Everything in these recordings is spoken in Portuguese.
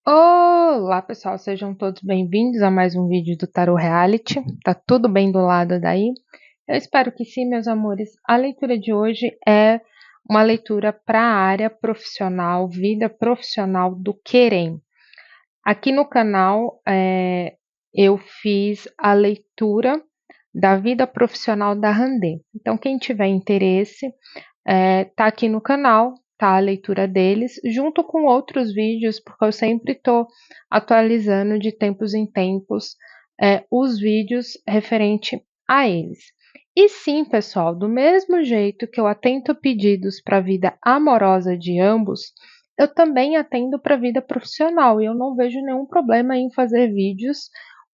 Olá, pessoal, sejam todos bem-vindos a mais um vídeo do Tarot Reality. Tá tudo bem do lado daí? Eu espero que sim, meus amores. A leitura de hoje é uma leitura para a área profissional, vida profissional do Querem. Aqui no canal eu fiz a leitura da vida profissional da Randê. Então, quem tiver interesse, tá aqui no canal, tá a leitura deles, junto com outros vídeos, porque eu sempre estou atualizando de tempos em tempos os vídeos referente a eles. E sim, pessoal, do mesmo jeito que eu atendo pedidos para a vida amorosa de ambos, eu também atendo para a vida profissional e eu não vejo nenhum problema em fazer vídeos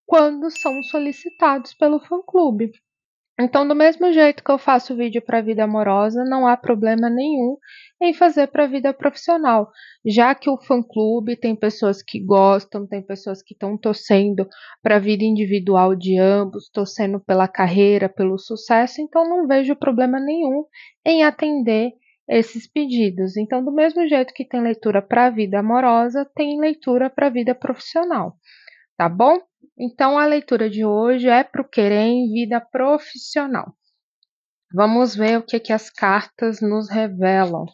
quando são solicitados pelo fã-clube. Então, do mesmo jeito que eu faço vídeo para a vida amorosa, não há problema nenhum em fazer para a vida profissional, já que o fã-clube tem pessoas que gostam, tem pessoas que estão torcendo para a vida individual de ambos, torcendo pela carreira, pelo sucesso, então não vejo problema nenhum em atender esses pedidos. Então, do mesmo jeito que tem leitura para a vida amorosa, tem leitura para a vida profissional, tá bom? Então, a leitura de hoje é para o querer em vida profissional. Vamos ver o que as cartas nos revelam.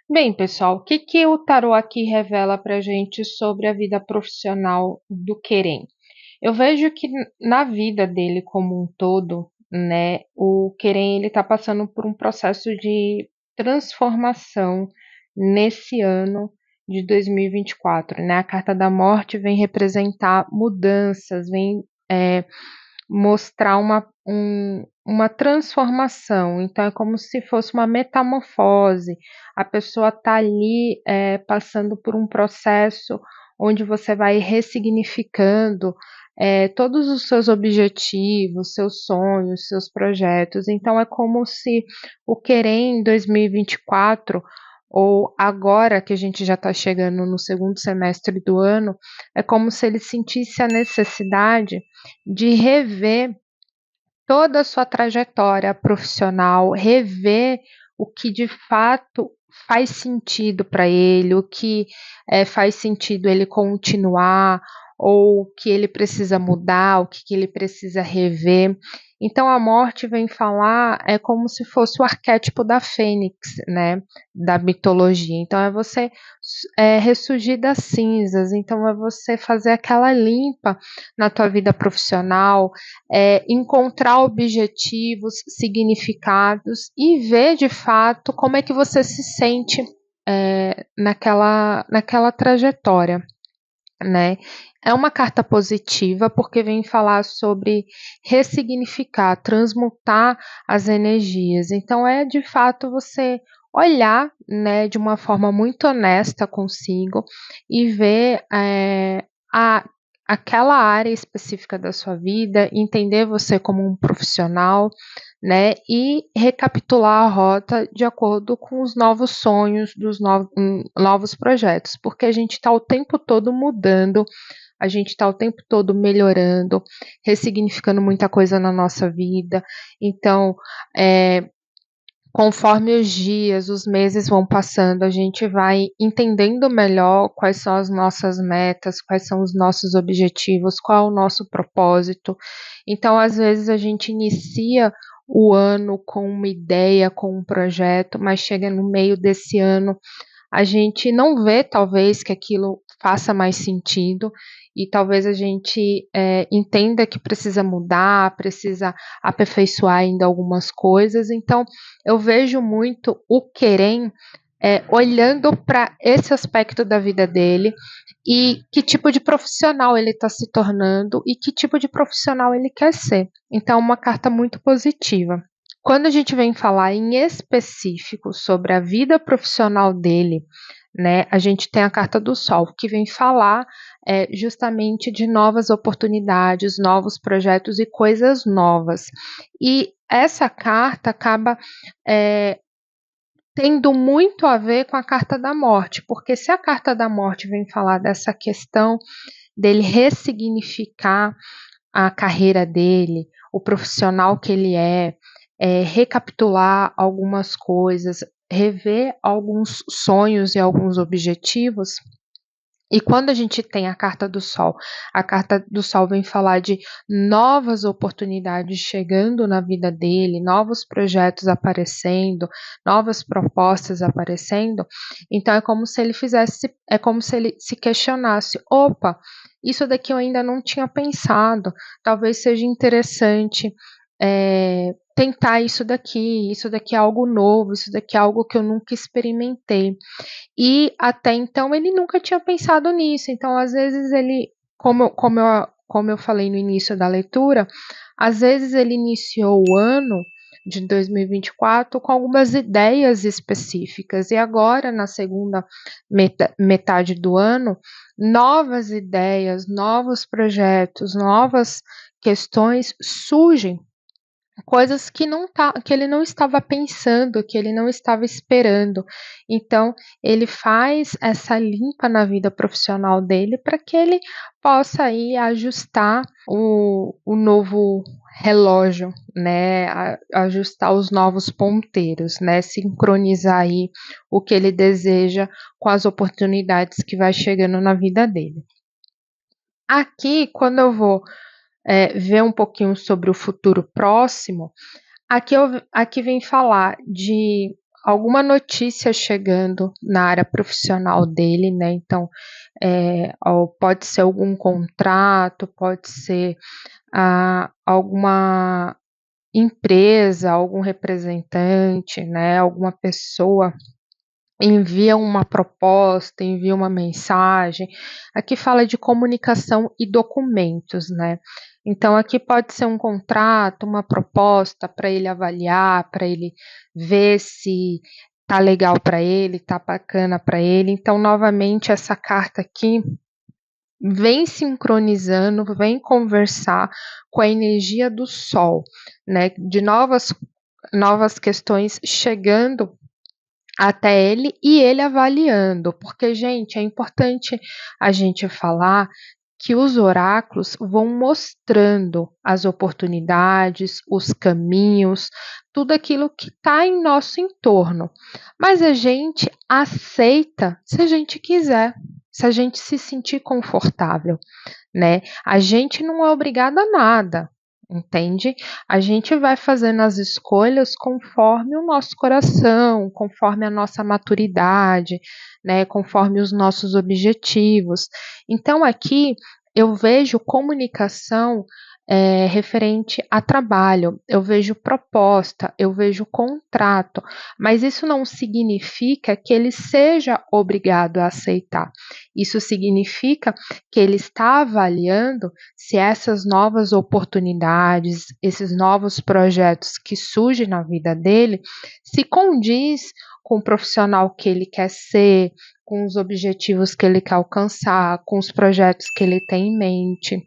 Bem, pessoal, o que o tarô aqui revela para a gente sobre a vida profissional do Querem? Eu vejo que na vida dele como um todo, né, o Querem ele está passando por um processo de transformação nesse ano de 2024, né? A carta da morte vem representar mudanças, vem mostrar uma transformação. Então, é como se fosse uma metamorfose. A pessoa está ali passando por um processo onde você vai ressignificando todos os seus objetivos, seus sonhos, seus projetos. Então, é como se o querer em 2024, ou agora que a gente já está chegando no segundo semestre do ano, é como se ele sentisse a necessidade de rever toda a sua trajetória profissional, rever o que de fato faz sentido para ele, o que faz sentido ele continuar, ou o que ele precisa mudar, o que ele precisa rever. Então a morte vem falar é como se fosse o arquétipo da fênix, né, da mitologia. Então é você ressurgir das cinzas, então é você fazer aquela limpa na tua vida profissional, encontrar objetivos, significados e ver de fato como é que você se sente naquela trajetória, né? É uma carta positiva porque vem falar sobre ressignificar, transmutar as energias. Então é de fato você olhar, né, de uma forma muito honesta consigo e ver a, aquela área específica da sua vida, entender você como um profissional, né, e recapitular a rota de acordo com os novos sonhos, dos novos projetos, porque a gente está o tempo todo mudando, a gente está o tempo todo melhorando, ressignificando muita coisa na nossa vida. Então, é, conforme os dias, os meses vão passando, a gente vai entendendo melhor quais são as nossas metas, quais são os nossos objetivos, qual é o nosso propósito. Então, às vezes, a gente inicia o ano com uma ideia, com um projeto, mas chega no meio desse ano, a gente não vê, talvez, que aquilo faça mais sentido e talvez a gente entenda que precisa mudar, precisa aperfeiçoar ainda algumas coisas. Então, eu vejo muito o Querem olhando para esse aspecto da vida dele e que tipo de profissional ele está se tornando e que tipo de profissional ele quer ser. Então, uma carta muito positiva. Quando a gente vem falar em específico sobre a vida profissional dele, né, a gente tem a carta do Sol, que vem falar justamente de novas oportunidades, novos projetos e coisas novas. E essa carta acaba tendo muito a ver com a carta da morte, porque se a carta da morte vem falar dessa questão dele ressignificar a carreira dele, o profissional que ele recapitular algumas coisas, rever alguns sonhos e alguns objetivos. E quando a gente tem a carta do Sol vem falar de novas oportunidades chegando na vida dele, novos projetos aparecendo, novas propostas aparecendo. Então é como se ele se questionasse: opa, isso daqui eu ainda não tinha pensado, talvez seja interessante tentar isso daqui é algo novo, isso daqui é algo que eu nunca experimentei. E até então ele nunca tinha pensado nisso. Então, às vezes, ele, como eu falei no início da leitura, às vezes ele iniciou o ano de 2024 com algumas ideias específicas, e agora, na segunda metade do ano, novas ideias, novos projetos, novas questões surgem, coisas que ele não estava pensando, que ele não estava esperando. Então, ele faz essa limpa na vida profissional dele para que ele possa aí ajustar o novo relógio, né? Ajustar os novos ponteiros, né? Sincronizar aí o que ele deseja com as oportunidades que vai chegando na vida dele. Aqui, quando eu vou ver um pouquinho sobre o futuro próximo, aqui vem falar de alguma notícia chegando na área profissional dele, né? Então, pode ser algum contrato, pode ser alguma empresa, algum representante, né? Alguma pessoa envia uma proposta, envia uma mensagem. Aqui fala de comunicação e documentos, né? Então, aqui pode ser um contrato, uma proposta para ele avaliar, para ele ver se tá legal para ele, tá bacana para ele. Então, novamente, essa carta aqui vem sincronizando, vem conversar com a energia do Sol, né? De novas questões chegando até ele e ele avaliando, porque, gente, é importante a gente falar que os oráculos vão mostrando as oportunidades, os caminhos, tudo aquilo que está em nosso entorno. Mas a gente aceita se a gente quiser, se a gente se sentir confortável, né? A gente não é obrigado a nada. Entende? A gente vai fazendo as escolhas conforme o nosso coração, conforme a nossa maturidade, né? Conforme os nossos objetivos. Então, aqui eu vejo comunicação referente a trabalho, eu vejo proposta, eu vejo contrato, mas isso não significa que ele seja obrigado a aceitar. Isso significa que ele está avaliando se essas novas oportunidades, esses novos projetos que surgem na vida dele, se condiz com o profissional que ele quer ser, com os objetivos que ele quer alcançar, com os projetos que ele tem em mente.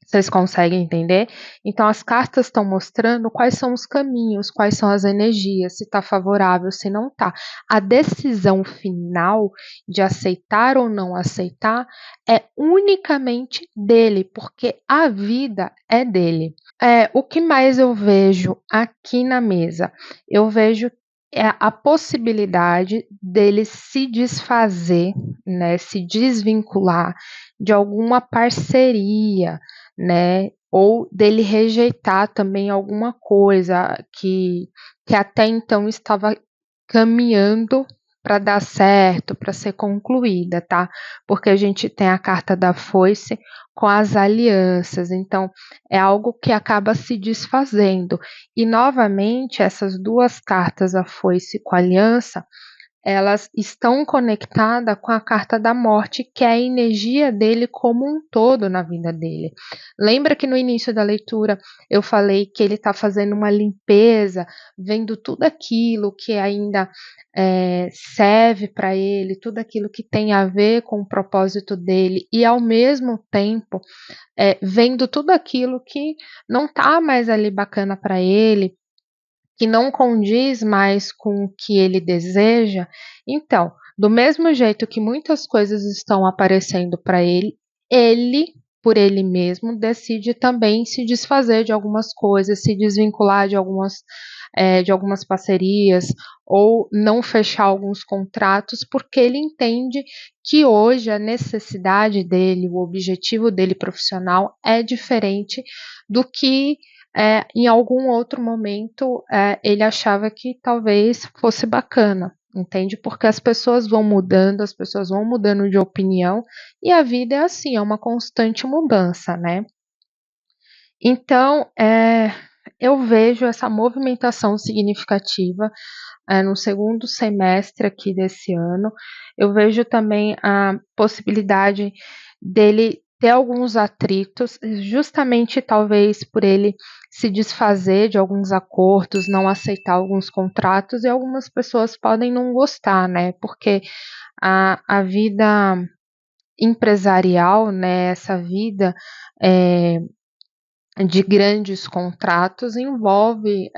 Vocês conseguem entender? Então, as cartas estão mostrando quais são os caminhos, quais são as energias, se está favorável, se não está. A decisão final de aceitar ou não aceitar é unicamente dele, porque a vida é dele. O que mais eu vejo aqui na mesa? Eu vejo a possibilidade dele se desfazer, né, se desvincular de alguma parceria, né, ou dele rejeitar também alguma coisa que até então estava caminhando para dar certo, para ser concluída, tá? Porque a gente tem a carta da foice com as alianças, então é algo que acaba se desfazendo. E novamente, essas duas cartas, a foice com a aliança, elas estão conectadas com a carta da morte, que é a energia dele como um todo na vida dele. Lembra que no início da leitura eu falei que ele está fazendo uma limpeza, vendo tudo aquilo que ainda serve para ele, tudo aquilo que tem a ver com o propósito dele, e ao mesmo tempo vendo tudo aquilo que não está mais ali bacana para ele, que não condiz mais com o que ele deseja. Então, do mesmo jeito que muitas coisas estão aparecendo para ele, ele, por ele mesmo, decide também se desfazer de algumas coisas, se desvincular de algumas parcerias ou não fechar alguns contratos, porque ele entende que hoje a necessidade dele, o objetivo dele profissional é diferente do que em algum outro momento ele achava que talvez fosse bacana, entende? Porque as pessoas vão mudando, as pessoas vão mudando de opinião e a vida é assim, é uma constante mudança, né? Então, eu vejo essa movimentação significativa no segundo semestre aqui desse ano. Eu vejo também a possibilidade dele ter alguns atritos, justamente talvez por ele se desfazer de alguns acordos, não aceitar alguns contratos, e algumas pessoas podem não gostar, né? Porque a vida empresarial, né, essa vida de grandes contratos envolve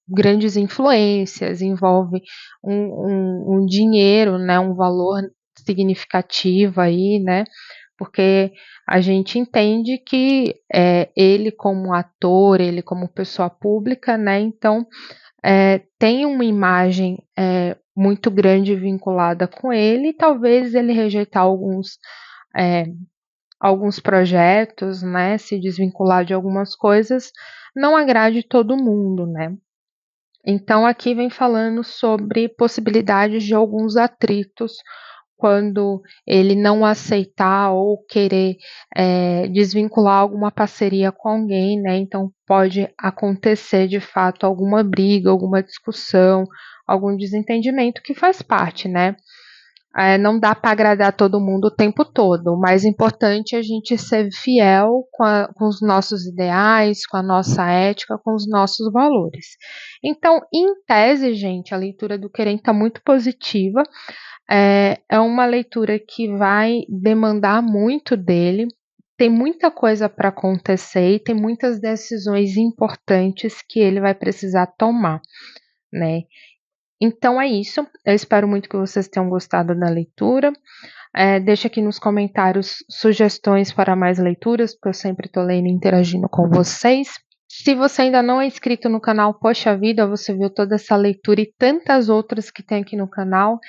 grandes influências, envolve um dinheiro, né, um valor significativo aí, né, porque a gente entende que ele como ator, ele como pessoa pública, né, então tem uma imagem muito grande vinculada com ele, e talvez ele rejeitar alguns projetos, né, se desvincular de algumas coisas, não agrade todo mundo, né. Então aqui vem falando sobre possibilidades de alguns atritos quando ele não aceitar ou querer desvincular alguma parceria com alguém, né, então pode acontecer de fato alguma briga, alguma discussão, algum desentendimento que faz parte, né. Não dá para agradar todo mundo o tempo todo. O mais importante é a gente ser fiel com os nossos ideais, com a nossa ética, com os nossos valores. Então, em tese, gente, a leitura do Querem está muito positiva. É uma leitura que vai demandar muito dele. Tem muita coisa para acontecer e tem muitas decisões importantes que ele vai precisar tomar, né? Então é isso. Eu espero muito que vocês tenham gostado da leitura. Deixa aqui nos comentários sugestões para mais leituras, porque eu sempre estou lendo e interagindo com vocês. Se você ainda não é inscrito no canal, poxa vida, você viu toda essa leitura e tantas outras que tem aqui no canal.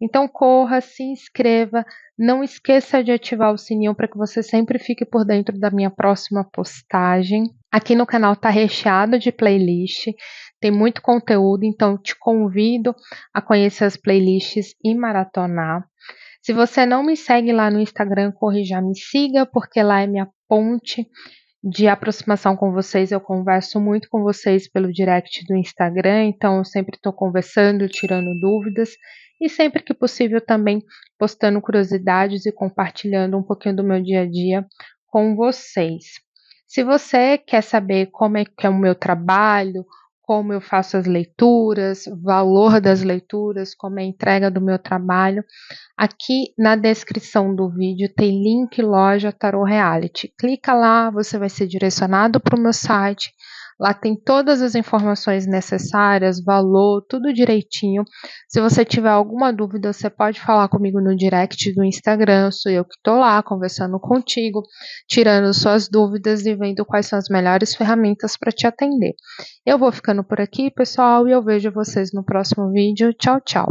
Então corra, se inscreva, não esqueça de ativar o sininho para que você sempre fique por dentro da minha próxima postagem. Aqui no canal está recheado de playlist, tem muito conteúdo, então te convido a conhecer as playlists e maratonar. Se você não me segue lá no Instagram, corre já me siga, porque lá é minha ponte de aproximação com vocês, eu converso muito com vocês pelo direct do Instagram, então eu sempre estou conversando, tirando dúvidas e sempre que possível também postando curiosidades e compartilhando um pouquinho do meu dia a dia com vocês. Se você quer saber como é que é o meu trabalho, como eu faço as leituras, valor das leituras, como é a entrega do meu trabalho, aqui na descrição do vídeo tem link loja Tarot Reality. Clica lá, você vai ser direcionado para o meu site. Lá tem todas as informações necessárias, valor, tudo direitinho. Se você tiver alguma dúvida, você pode falar comigo no direct do Instagram. Sou eu que estou lá conversando contigo, tirando suas dúvidas e vendo quais são as melhores ferramentas para te atender. Eu vou ficando por aqui, pessoal, e eu vejo vocês no próximo vídeo. Tchau, tchau.